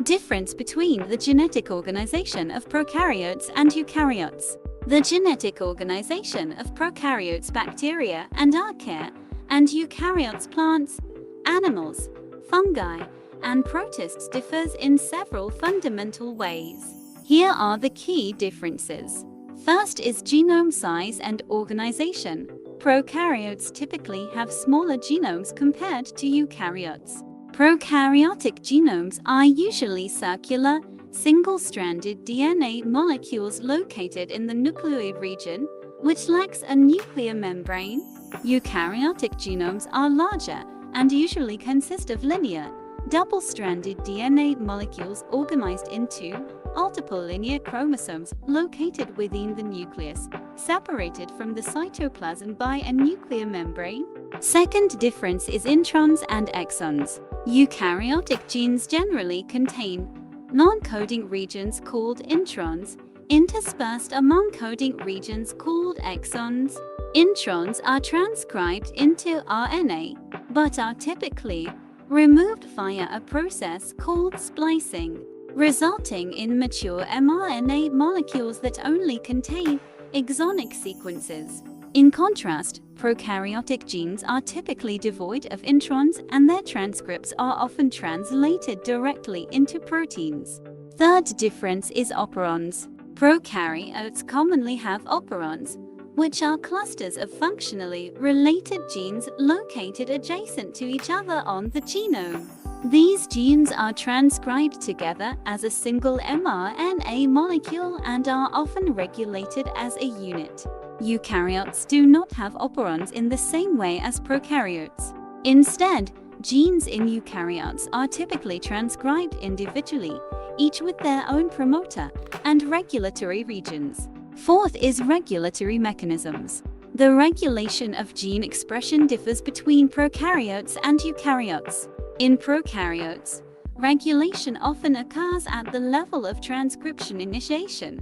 Difference between the genetic organization of prokaryotes and eukaryotes. The genetic organization of prokaryotes bacteria and archaea and eukaryotes plants, animals, fungi, and protists differs in several fundamental ways. Here are the key differences. First is genome size and organization. Prokaryotes typically have smaller genomes compared to eukaryotes. Prokaryotic genomes are usually circular, single-stranded DNA molecules located in the nucleoid region, which lacks a nuclear membrane. Eukaryotic genomes are larger and usually consist of linear, double-stranded DNA molecules organized into multiple linear chromosomes located within the nucleus, separated from the cytoplasm by a nuclear membrane. Second difference is introns and exons. Eukaryotic genes generally contain non-coding regions called introns, interspersed among coding regions called exons. Introns are transcribed into RNA, but are typically removed via a process called splicing, resulting in mature mRNA molecules that only contain exonic sequences. In contrast, prokaryotic genes are typically devoid of introns and their transcripts are often translated directly into proteins. Third difference is operons. Prokaryotes commonly have operons, which are clusters of functionally related genes located adjacent to each other on the genome. These genes are transcribed together as a single mRNA molecule and are often regulated as a unit. Eukaryotes do not have operons in the same way as prokaryotes. Instead, genes in eukaryotes are typically transcribed individually, each with their own promoter and regulatory regions. Fourth is regulatory mechanisms. The regulation of gene expression differs between prokaryotes and eukaryotes. In prokaryotes, regulation often occurs at the level of transcription initiation,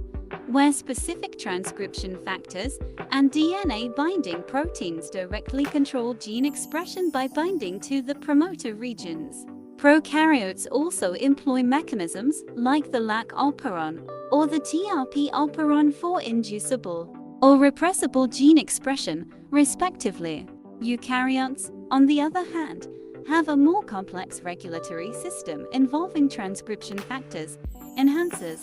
where specific transcription factors and DNA binding proteins directly control gene expression by binding to the promoter regions. Prokaryotes also employ mechanisms like the lac operon or the TRP operon for inducible or repressible gene expression, respectively. Eukaryotes, on the other hand, have a more complex regulatory system involving transcription factors, enhancers,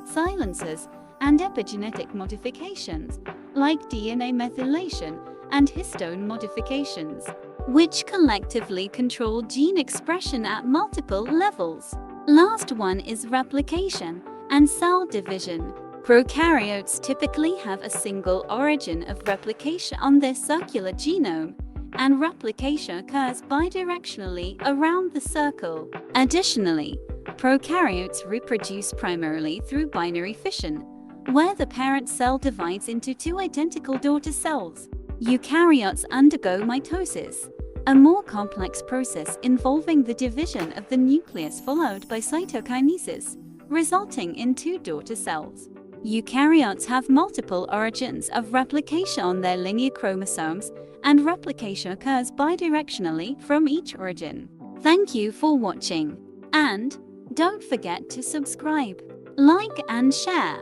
silencers, and epigenetic modifications, like DNA methylation and histone modifications, which collectively control gene expression at multiple levels. Last one is replication and cell division. Prokaryotes typically have a single origin of replication on their circular genome, and replication occurs bidirectionally around the circle. Additionally, prokaryotes reproduce primarily through binary fission, where the parent cell divides into two identical daughter cells. Eukaryotes undergo mitosis, a more complex process involving the division of the nucleus followed by cytokinesis, resulting in two daughter cells. Eukaryotes have multiple origins of replication on their linear chromosomes, and replication occurs bidirectionally from each origin. Thank you for watching, and don't forget to subscribe, like, and share.